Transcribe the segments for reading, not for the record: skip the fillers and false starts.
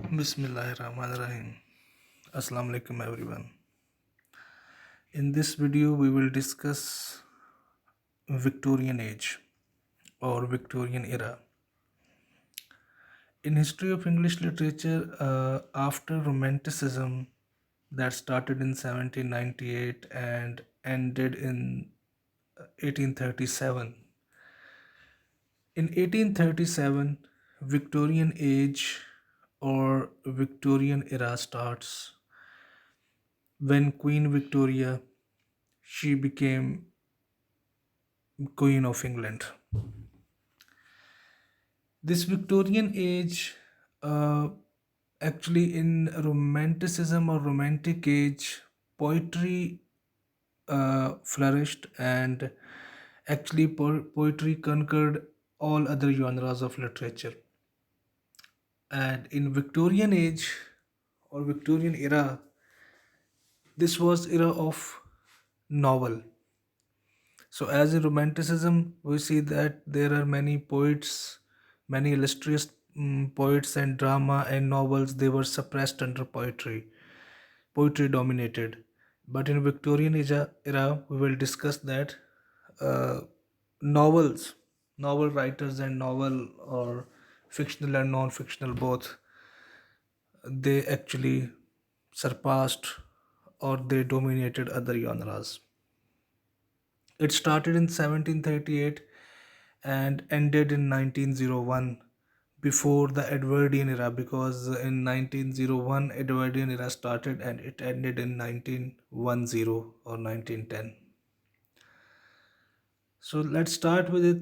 Bismillahirrahmanirrahim. Assalamu alaikum everyone. In this video we will discuss Victorian Age or Victorian era. In history of English literature, after Romanticism that started in 1798 and ended in 1837. In 1837, Victorian Age or Victorian era starts when Queen Victoria she became Queen of England. This Victorian age, uh, actually, in Romanticism or Romantic age, poetry flourished, and actually, poetry conquered all other genres of literature. And in Victorian age or Victorian era, this was era of novel. So, as in Romanticism, we see that there are many poets, many illustrious poets and drama and novels. They were suppressed under poetry. Poetry dominated. But in Victorian era we will discuss that uh, novels, novel writers and novel or fictional and non-fictional both, they actually surpassed or they dominated other genres. It started in 1738 and ended in 1901 before the Edwardian era, because in 1901 Edwardian era started and it ended in 1910 or 1910. So let's start with it.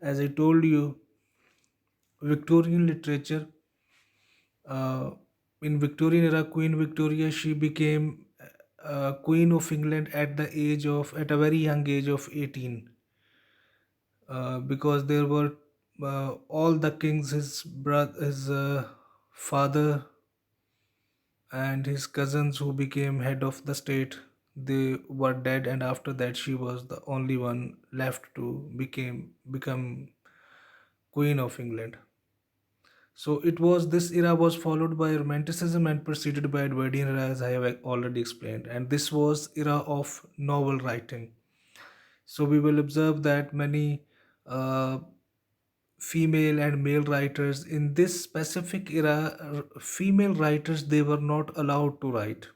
As I told you, Victorian literature, uh, in Victorian era, Queen Victoria she became Queen of England at a very young age of 18, because there were all the kings, his father and his cousins who became head of the state. They were dead, and after that, she was the only one left to become Queen of England. So it was this era was followed by Romanticism and preceded by Edwardian era, as I have already explained, and this was era of novel writing. So we will observe that many uh, female and male writers in this specific era, female writers, they were not allowed to write.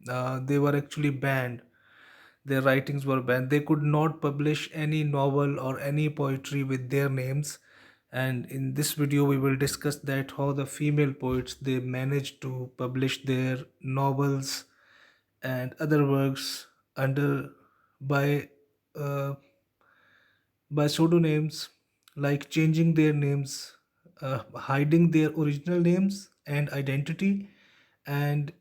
They were actually banned. Their writings were banned. They could not publish any novel or any poetry with their names. And in this video we will discuss that how the female poets they managed to publish their novels and other works under by uh, by pseudonyms, like changing their names, hiding their original names and identity, and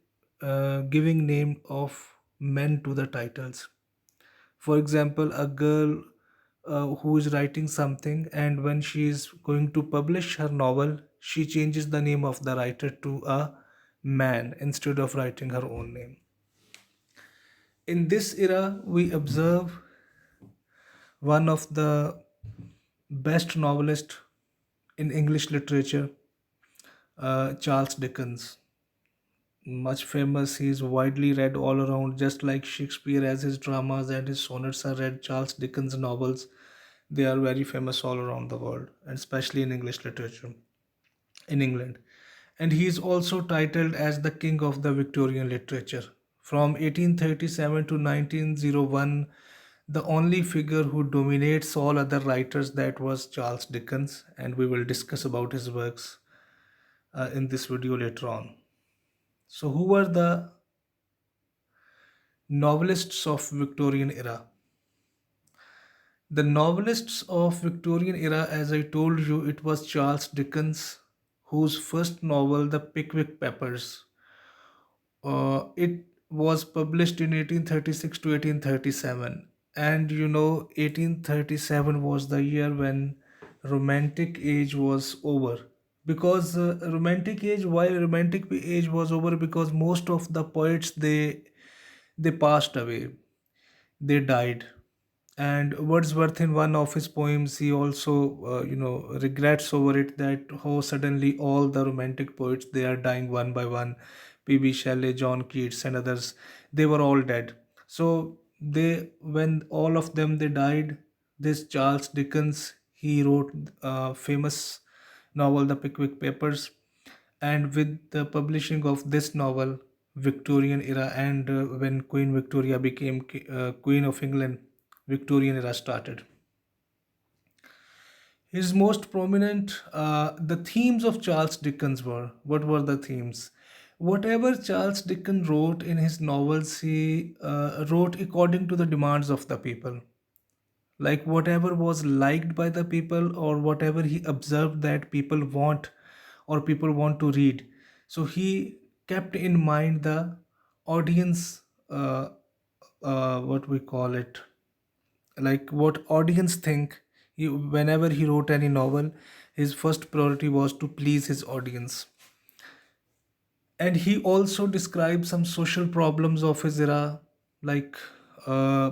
giving name of men to the titles. For example, a girl who is writing something, and when she is going to publish her novel, she changes the name of the writer to a man instead of writing her own name. In this era, we observe one of the best novelist in English literature, Charles Dickens. Much famous, he is widely read all around, just like Shakespeare, as his dramas and his sonnets are read. Charles Dickens' novels, they are very famous all around the world, and especially in English literature in England. And he is also titled as the king of the Victorian literature. From 1837 to 1901, the only figure who dominates all other writers, that was Charles Dickens, and we will discuss about his works in this video later on. So, who were the novelists of Victorian era? The novelists of Victorian era, as I told you, it was Charles Dickens, whose first novel, The Pickwick Papers, it was published in 1836 to 1837. And 1837 was the year when Romantic Age was over. Because Romantic Age, why Romantic Age was over? Because most of the poets they passed away, they died, And Wordsworth, in one of his poems, he also regrets over it, that how suddenly all the romantic poets, they are dying one by one. P.B. Shelley, John Keats, and others, they were all dead. So they, when all of them they died, this Charles Dickens, he wrote a famous novel, The Pickwick Papers. And with the publishing of this novel, Victorian era, and when Queen Victoria became Queen of England, Victorian era started. His most prominent, the themes of Charles Dickens were, what were the themes? Whatever Charles Dickens wrote in his novels, he wrote according to the demands of the people. Like whatever was liked by the people, or whatever he observed that people want, or people want to read. So he kept in mind the audience, what we call it, like what audience think. Whenever he wrote any novel, his first priority was to please his audience. And he also described some social problems of his era, like uh,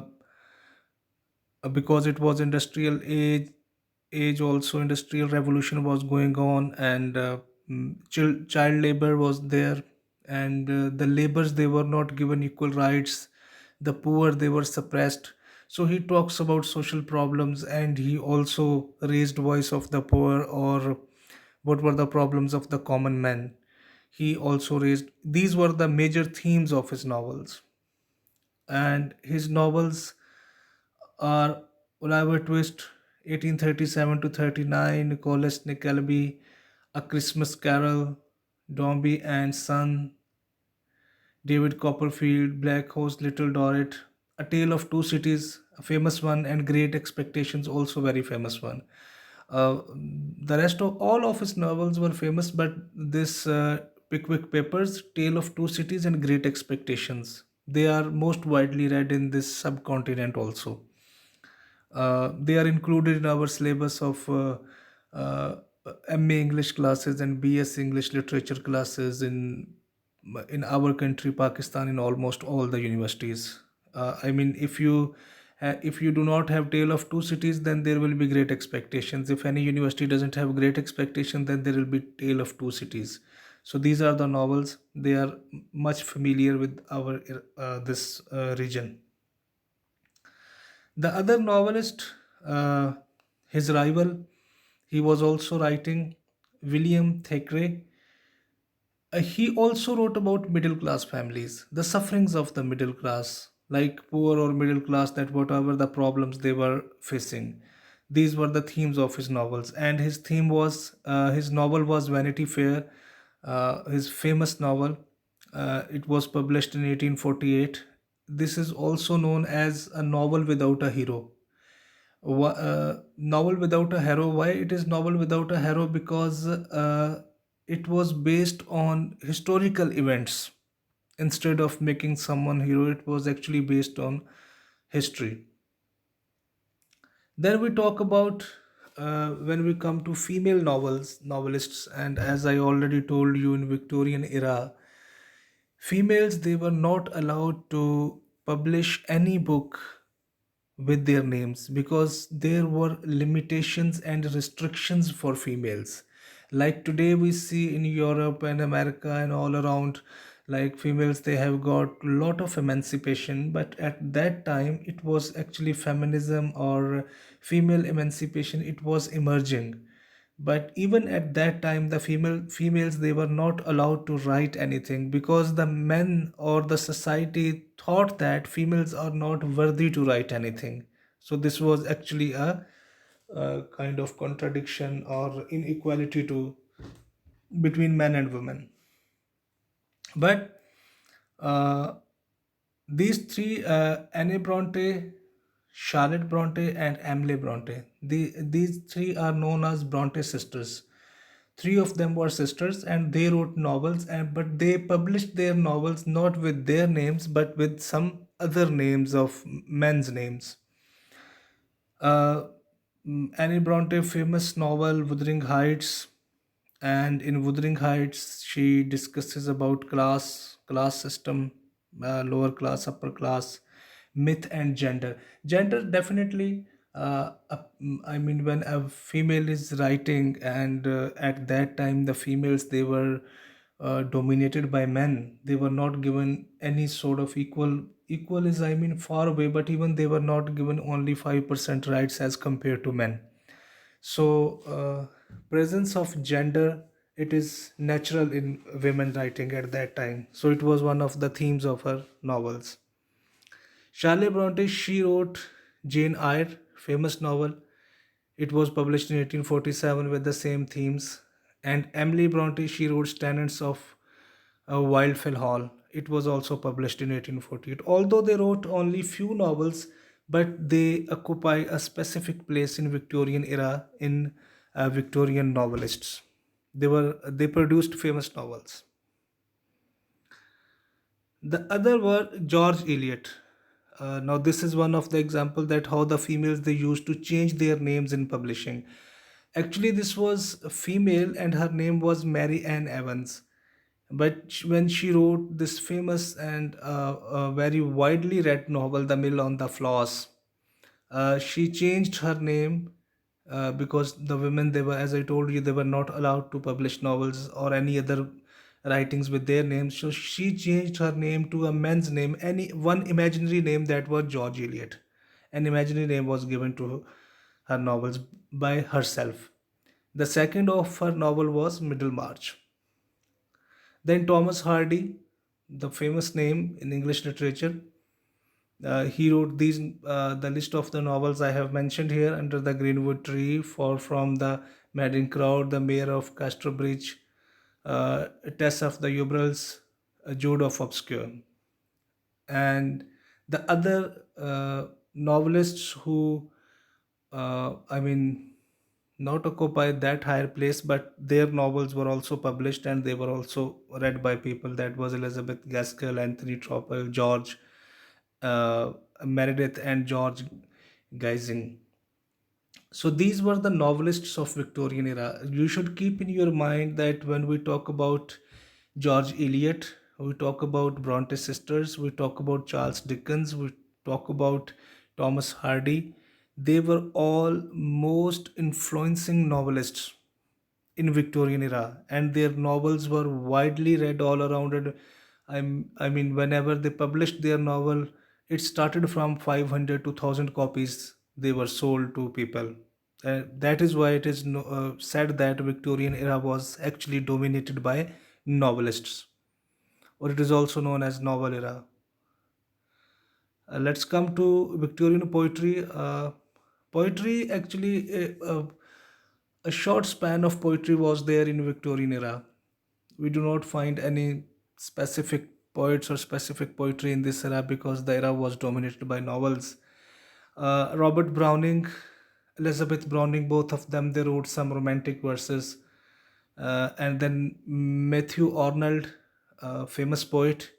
because it was industrial age also, industrial revolution was going on, and child labor was there. And the laborers, they were not given equal rights, the poor, they were suppressed. So he talks about social problems, and he also raised voice of the poor, or what were the problems of the common man. He also raised, these were the major themes of his novels. And his novels are Oliver Twist, 1837 to 39, Nicholas Nickleby, A Christmas Carol, Dombey and Son, David Copperfield, Black Horse, Little Dorrit, A Tale of Two Cities, a famous one, and Great Expectations, also very famous one. The rest of all of his novels were famous, but this Pickwick Papers, Tale of Two Cities, and Great Expectations, they are most widely read in this subcontinent also. They are included in our syllabus of uh, MA English classes and BS English Literature classes in our country, Pakistan, in almost all the universities. I mean, if you do not have Tale of Two Cities, then there will be Great Expectations. If any university doesn't have Great Expectation, then there will be Tale of Two Cities. So these are the novels. They are much familiar with our this region. The other novelist, uh, his rival, he was also writing, William Thackeray. He also wrote about middle class families, the sufferings of the middle class, like poor or middle class, that whatever the problems they were facing. These were the themes of his novels, and his theme was, his novel was Vanity Fair, his famous novel. It was published in 1848. This is also known as a novel without a hero. Novel without a hero. Why it is novel without a hero? Because it was based on historical events. Instead of making someone hero, it was actually based on history. Then we talk about, when we come to female novelists, and as I already told you, in Victorian era, females, they were not allowed to publish any book with their names, because there were limitations and restrictions for females. Like today we see in Europe and America and all around, like females, they have got lot of emancipation, but at that time it was actually feminism or female emancipation, it was emerging. But even at that time, the females, they were not allowed to write anything, because the men or the society thought that females are not worthy to write anything. So this was actually a kind of contradiction or inequality to between men and women. But uh, these three, Anne Bronte, Charlotte Bronte, and Emily Bronte, these three are known as Bronte sisters. Three of them were sisters, and they wrote novels, and but they published their novels not with their names, but with some other names of men's names. Uh, Annie Bronte famous novel Wuthering Heights, and in Wuthering Heights she discusses about class system, lower class, upper class, myth and gender definitely, I mean, when a female is writing, and at that time the females, they were dominated by men. They were not given any sort of equal is, I mean, far away, but even they were not given only 5% rights as compared to men. So presence of gender, it is natural in women writing at that time, so it was one of the themes of her novels. Charlotte Bronte, she wrote Jane Eyre, famous novel. It was published in 1847 with the same themes. And Emily Bronte, she wrote Tenants of Wildfell Hall. It was also published in 1848. Although they wrote only few novels, but they occupy a specific place in Victorian era in Victorian novelists. They produced famous novels. The other were George Eliot. Now this is one of the example that how the females they used to change their names in publishing. Actually, this was a female and her name was Mary Ann Evans. But when she wrote this famous and very widely read novel, The Mill on the Floss, she changed her name because the women, they were, as I told you, they were not allowed to publish novels or any other writings with their names. So she changed her name to a man's name, any one imaginary name, that was George Eliot. An imaginary name was given to her novels by herself. The second of her novel was Middlemarch. Then Thomas Hardy, the famous name in English literature, he wrote these the list of the novels I have mentioned here: Under the Greenwood Tree, For From the Madding Crowd, The Mayor of Casterbridge, Tess of the Ubrals, Jude of Obscure. And the other novelists who, I mean, not occupy that higher place, but their novels were also published and they were also read by people. That was Elizabeth Gaskell, Anthony Trollope, George Meredith, and George Geising. So these were the novelists of Victorian era. You should keep in your mind that when we talk about George Eliot, we talk about Bronte sisters, we talk about Charles Dickens, we talk about Thomas Hardy, they were all most influencing novelists in Victorian era, and their novels were widely read all around. And I mean, whenever they published their novel, it started from 500 to 1,000 copies they were sold to people. That is why it is said that Victorian era was actually dominated by novelists, or it is also known as novel era. Let's come to Victorian poetry. Poetry actually, a short span of poetry was there in Victorian era. We do not find any specific poets or specific poetry in this era because the era was dominated by novels. Robert Browning, Elizabeth Browning, both of them, they wrote some romantic verses. And then Matthew Arnold, famous poet,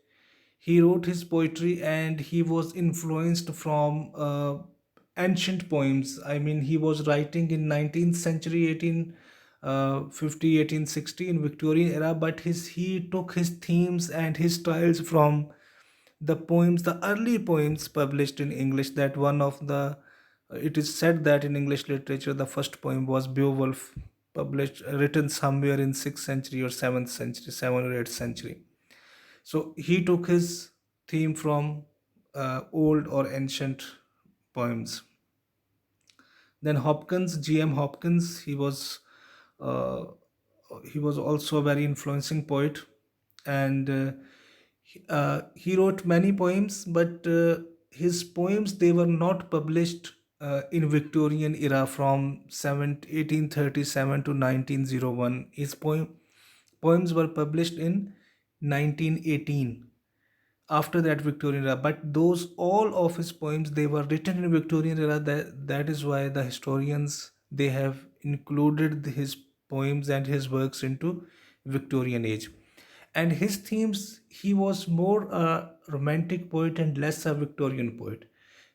he wrote his poetry and he was influenced from ancient poems. I mean, he was writing in 19th century, 1850, 1860, in Victorian era, but he took his themes and his styles from the poems, the early poems published in English. That one of the, it is said that in English literature, the first poem was Beowulf, published, written somewhere in 6th century or 7th century, 7th or 8th century. So he took his theme from old or ancient poems. Then Hopkins, G.M. Hopkins, uh, he was also a very influencing poet, and he wrote many poems, but his poems, they were not published in Victorian era from 1837 to 1901. His poems were published in 1918, after that Victorian era. But those, all of his poems, they were written in Victorian era. That is why the historians, they have included his poems and his works into Victorian age. And his themes, he was more a romantic poet and less a Victorian poet,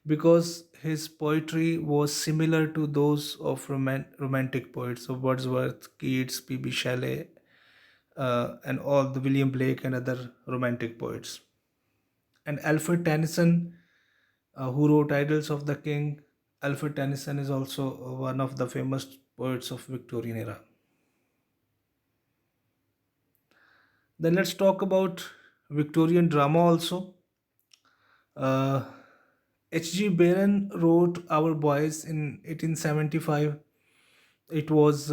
because his poetry was similar to those of romantic poets of Wordsworth, Keats, P.B. Shelley, and all the William Blake and other romantic poets. And Alfred Tennyson, who wrote Idylls of the King. Alfred Tennyson is also one of the famous poets of Victorian era. Then let's talk about Victorian drama also. Uh, H.G. Barron wrote Our Boys in 1875. It was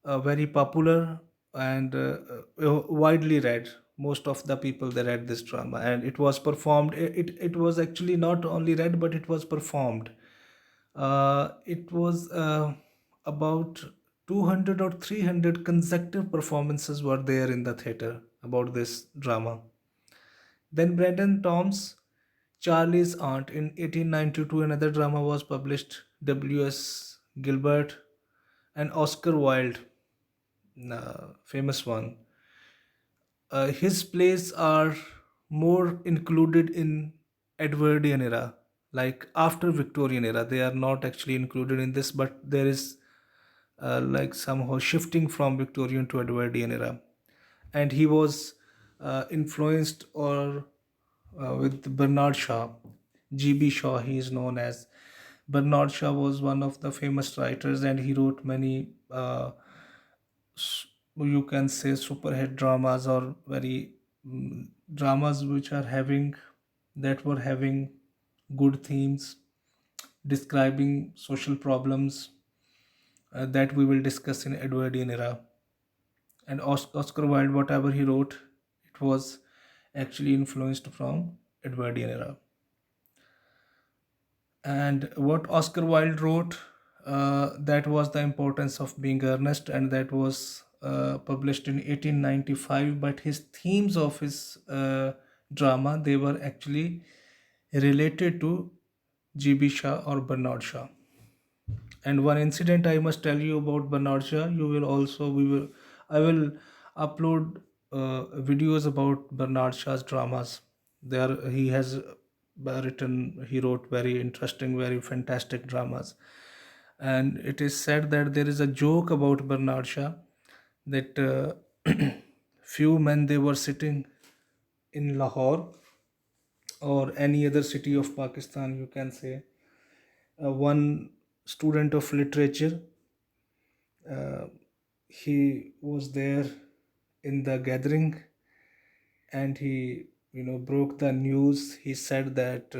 very popular and widely read. Most of the people they read this drama, and it was performed. It was actually not only read, but it was performed. It was about 200 or 300 consecutive performances were there in the theater about this drama. Then Brandon Tom's Charlie's Aunt in 1892, another drama was published. W.S. Gilbert and Oscar Wilde, famous one. His plays are more included in Edwardian era, like after Victorian era. They are not actually included in this, but there is like somehow shifting from Victorian to Edwardian era. And he was influenced or with Bernard Shaw. G.B. Shaw, he is known as. Bernard Shaw was one of the famous writers, and he wrote many, you can say, superhit dramas or very dramas which are having that were having good themes, describing social problems that we will discuss in Edwardian era. And Oscar Wilde, whatever he wrote, it was actually influenced from Edwardian era. And what Oscar Wilde wrote, that was the importance of being earnest, and that was published in 1895. But his themes of his drama, they were actually related to G.B. Shaw or Bernard Shaw. And one incident I must tell you about Bernard Shaw. You will also we will I will upload videos about Bernard Shaw's dramas. There he has he wrote very interesting, very fantastic dramas. And it is said that there is a joke about Bernard Shaw that few men they were sitting in Lahore or any other city of Pakistan, you can say. One student of literature, uh, he was there in the gathering, and he broke the news. He said that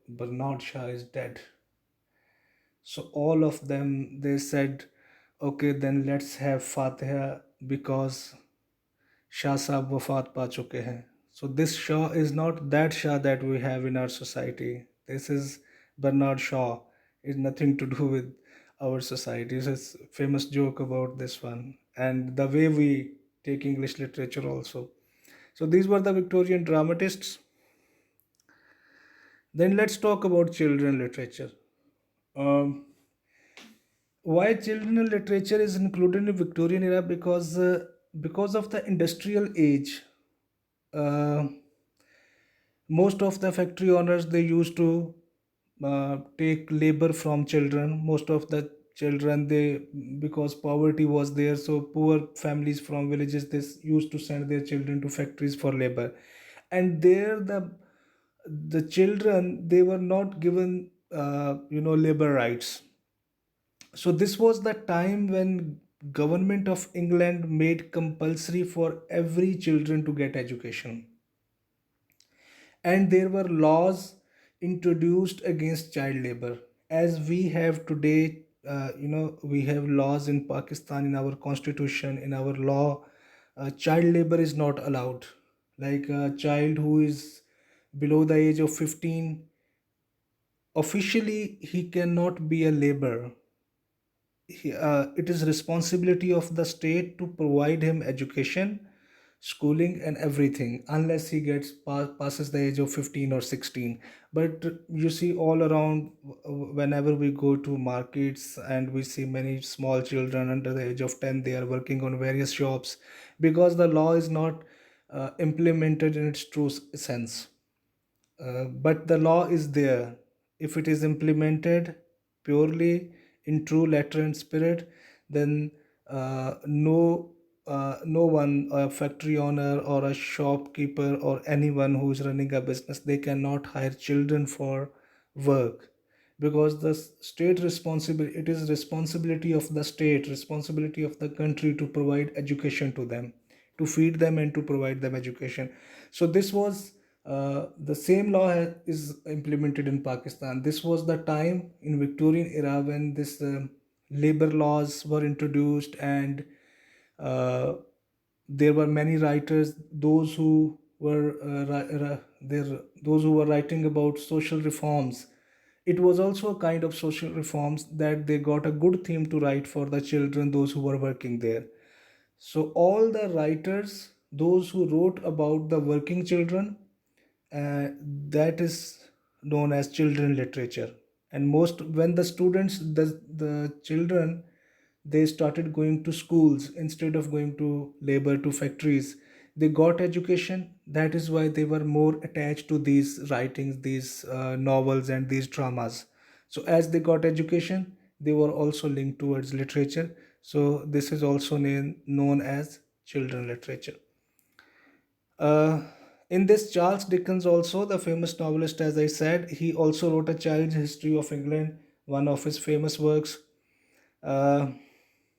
Bernard Shaw is dead. So all of them they said, okay, then let's have Fatiha, because Shah Sahab wafat pa chuke hain. So this Shah is not that Shah that we have in our society. This is Bernard Shaw. It's nothing to do with our society. It's a famous joke about this one, and the way we take English literature also. So these were the Victorian dramatists. Then let's talk about children literature. Um, why children literature is included in Victorian era? Because of the industrial age. Uh, Most of the factory owners they used to take labor from children. Most of the children they, because poverty was there, so poor families from villages used to send their children to factories for labor. And there the children they were not given labor rights. So this was the time when government of England made compulsory for every children to get education, and there were laws introduced against child labor. As we have today, we have laws in Pakistan, in our constitution, in our law. Child labor is not allowed. Like a child who is below the age of 15, officially he cannot be a laborer. It is responsibility of the state to provide him education, schooling and everything, unless he passes the age of 15 or 16. But you see all around, whenever we go to markets, and we see many small children under the age of 10, they are working on various jobs, because the law is not implemented in its true sense. But the law is there. If it is implemented purely in true letter and spirit, then no no one, a factory owner or a shopkeeper or anyone who is running a business, they cannot hire children for work, because the state responsibility, it is responsibility of the state, responsibility of the country to provide education to them, to feed them and to provide them education. So this was the same law is implemented in Pakistan. This was the time in Victorian era when this labor laws were introduced, and uh, there were many writers, those who were those who were writing about social reforms. It was also a kind of social reforms that they got a good theme to write for the children, those who were working there. So all the writers, those who wrote about the working children, uh, that is known as children literature. And most, when the students, the children, they started going to schools instead of going to labor, to factories, they got education. That is why they were more attached to these writings, these novels and these dramas. So as they got education, they were also linked towards literature. So this is also known as children literature. uh, in this, Charles Dickens, also the famous novelist, as I said, he also wrote a child's history of England, one of his famous works. Uh,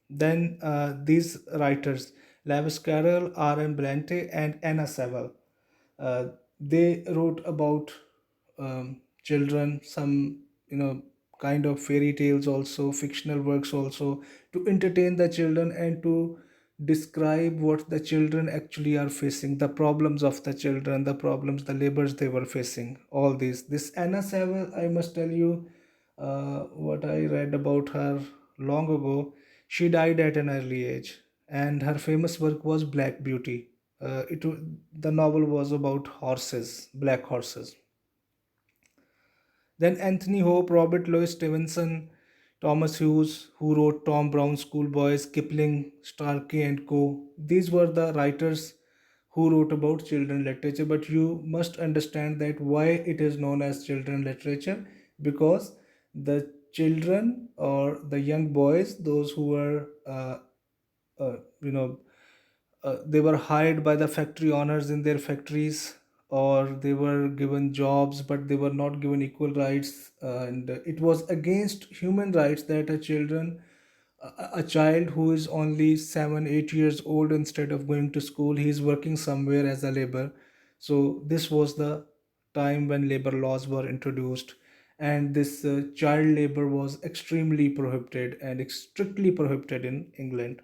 then these writers, Lewis Carroll, R.M. Bronte, and Anna Sewell, uh, they wrote about children, some, kind of fairy tales, also fictional works, also to entertain the children and to describe what the children actually are facing, the problems of the children, the problems, the labors they were facing, all these. This Anna Sewell, I must tell you, what I read about her long ago. She died at an early age, and her famous work was Black Beauty. The novel was about horses, black horses. Then Anthony Hope, Robert Louis Stevenson, Thomas Hughes, who wrote Tom Brown's Schoolboys, Kipling, Starkey and Co. These were the writers who wrote about children literature. But you must understand that why it is known as children literature, because the children or the young boys, those who were uh, you know they were hired by the factory owners in their factories, or they were given jobs but they were not given equal rights, and it was against human rights that a child who is only 7 8 years old, instead of going to school, he is working somewhere as a labor. So this was the time when labor laws were introduced, and this child labor was extremely prohibited and strictly prohibited in England.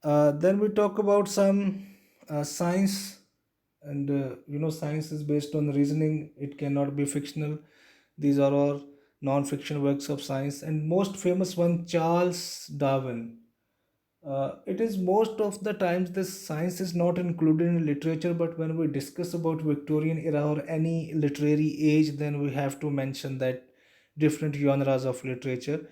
Then we talk about some science, and science is based on reasoning. It cannot be fictional. These are all non-fiction works of science, and most famous one, Charles Darwin. It is most of the times this science is not included in literature, but when we discuss about Victorian era or any literary age, then we have to mention that different genres of literature.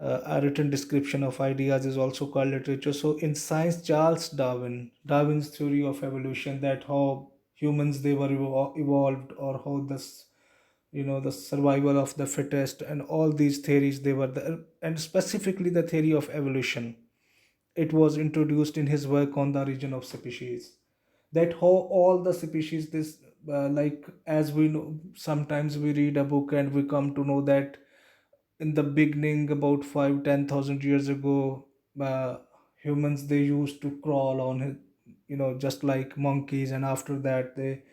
A written description of ideas is also called literature. So in science, Charles Darwin, Darwin's theory of evolution, that how humans they were evolved, or how this, the survival of the fittest, and all these theories they were the, and specifically the theory of evolution, it was introduced in his work on the origin of species. That how all the species, this like, as we know, sometimes we read a book and we come to know that in the beginning, about 5 10,000 years ago, uh, humans they used to crawl on it, just like monkeys, and after that they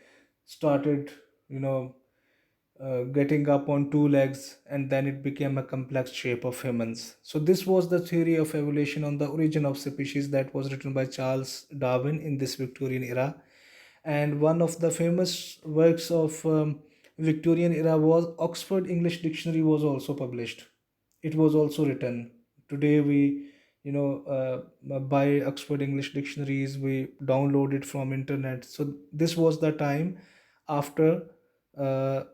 started, you know getting up on two legs, and then it became a complex shape of humans. So this was the theory of evolution on the origin of species, that was written by Charles Darwin in this Victorian era. And one of the famous works of Victorian era was Oxford English Dictionary was also published. It was also written. Today we, buy Oxford English dictionaries, we download it from internet. So this was the time after uh,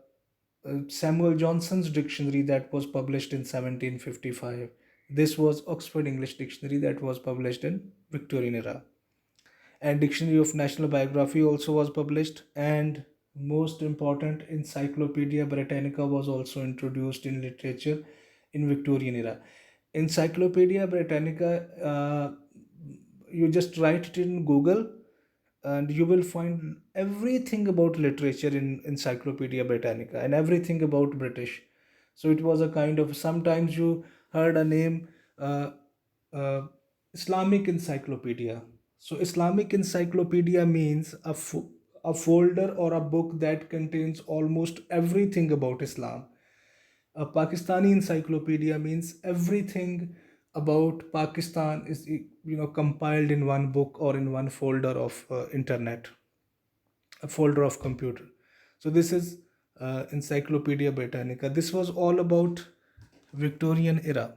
Samuel Johnson's dictionary that was published in 1755. This was Oxford English Dictionary that was published in Victorian era. And Dictionary of National Biography also was published, and most important, Encyclopedia Britannica was also introduced in literature in Victorian era. Encyclopedia Britannica, you just write it in Google, and you will find everything about literature in Encyclopedia Britannica, and everything about British. So it was a kind of, sometimes you heard a name, uh, uh, Islamic Encyclopedia. So Islamic Encyclopedia means a folder or a book that contains almost everything about Islam. A Pakistani encyclopedia means everything about Pakistan is, compiled in one book or in one folder of internet, a folder of computer. So this is Encyclopedia Britannica. This was all about Victorian era.